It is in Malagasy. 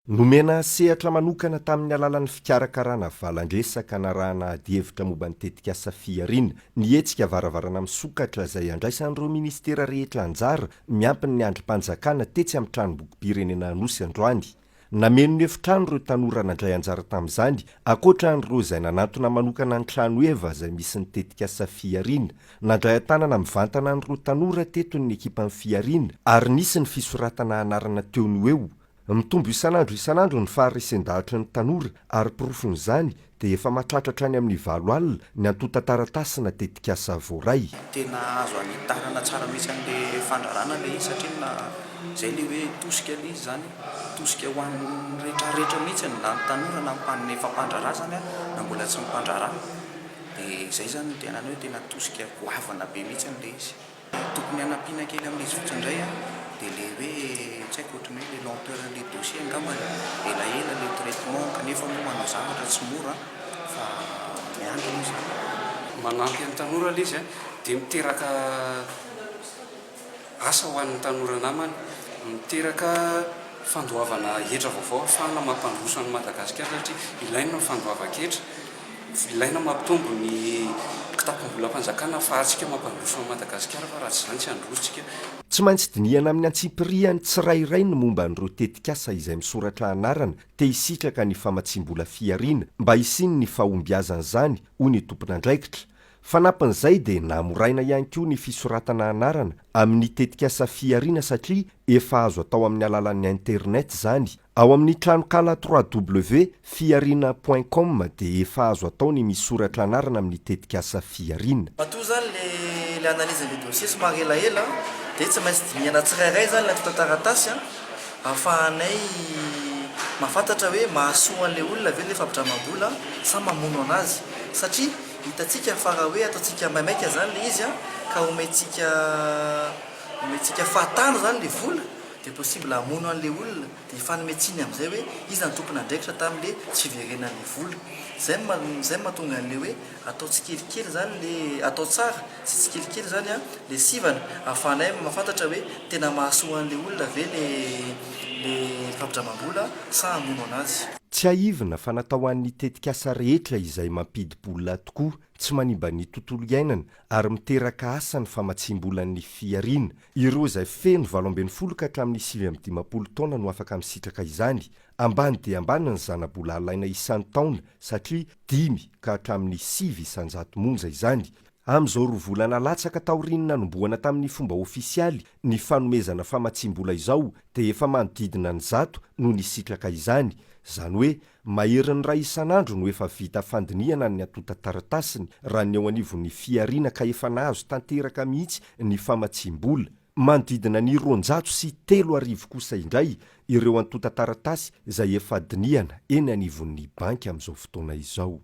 Nomena sehatra manokana tamin'ny alalan'ny fikarakarana valan-dresaka narahana hevitra momba ny tetikasa fiariana, nihetsika varavarana misokatra izay andraisan'ireo ministera rehetra anjara miampy ny andrim-panjakana tetsy amin'ny tranombokim-pirenena Anosy androany. Nameno ny efitrano ireo tanora nandray anjara tamin'izany, ankoatran'ireo izay nanantona manokana ny trano eva izay misy ny tetikasa fiariana. Nandray an-tanana mivantana an'ireo tanora teto ny ekipan'ny fiariana ary nisy ny fisoratana anarana teo ny eo. Mitombo isan'andro ny faharesen-dahatra ny tanora ary porofon'izany dia efa mahatratratra any amin'ny 7 alina ny antota taratasina tetikasa voaray. Tena azo anitarana tsara mihitsy an'le fandrarana le izy satria na izay le hoe tosika le izy zany, tosika ho an'ny rehetrarehetra mihitsy na ny tanora na ny fampandrarazany na mbola tsy mimpandrara. Dia izay zany tena hoe tena tosika goavana be mihitsy an'le izy. Tokony hanampiana kely amin'izy fotsindray dia le hoe tsy haiko ohatran'ny hoe le lenteur le dossier angambany elaela le traitement kanefa moa manao zavatra tsy mora fa miandry izy. Manampy amin'ny tanora le izy dia miteraka asa ho an'ny tanora namany, miteraka fandoavana hetra vaovao ahafahana mampandroso an'i Madagasikara satria ilaina ny fandoavan-ketra, ilaina mampitombo ny kitapom-bolam-panjakana ahafahantsika mampandroso an'i Madagasikara fa raha tsy izany tsy handrositsika. Tsy maintsy dinihana amin'ny antsipiriany tsirairay ny momba an'ireo tetikasa izay misoratra anarana te hisitraka ny famatsiam-bola fiariana mba hisiny ny fahombiazan'izany hoy ny tompon'andraikitra. Fanampin'izay dia namoraina ihany koa ny fisoratana anarana amin'ny tetikasa fiariana satria efa azo atao amin'ny alalan'ny internet izany. Ao amin'ny tranokala www.fiarina.com dia efa azo atao ny misoratra anarana amin'ny tetikasa fiariana. Matoa zany le analyse-le dossier somary elaela dia tsy maintsy dinihana tsirairay zany la taratasy ahafahanay mahafantatra hoe mahasoa an'le olona ve le fampidramam-bola sa mamono anazy satria hitantsika fa raha hoe ataontsika maimaika zany le izy ka omentsika fahatany zany le vola dia possible hamono an'le olona dia hifanometsiny amin'izay hoe izy ny tompon'andraikitra tamin'le tsy fiverenan'le vola. Zay mahatonga an'le hoe atao tsikelikely zany le atao tsara sy tsikelikely zany le sivana ahafahanay mahafantatra hoe tena mahasoa an'le olona ve le fampidramam-bola sa hamono anazy. Tsy haivina fa natao an'ny tetikasa rehetra izay mampidi-bola tokoa, tsy manimba ny tontolo iainana ary miteraka asa ny famatsiam-bolan'ny fiariana. Ireo izay feno 18 ka hatramin'ny 15 taona no afaka misitraka izany. Ambany dia ambany ny zana-bola alaina isan'ny taona satria 5 ka hatramin'ny 9 isan-jato monja izany. Amin'izao 2 volana latsaka taoriana nanomboana tamin'ny fomba ofisialy ny fanomezana famatsiam-bola izao dia efa manodidina ny 100 no nisitraka izany. Izany hoe maherin'ny ray isan'andro no efa vita fandinihana ny antota taratasiny raha ny eo anivon'ny fiariana ka efa nahazo tanteraka mihitsy ny famatsiam-bola. Manodidina ny 203 kosa indray ireo antota taratasy izay efa dinihana eny anivon'ny banky amin'izao fotoana izao.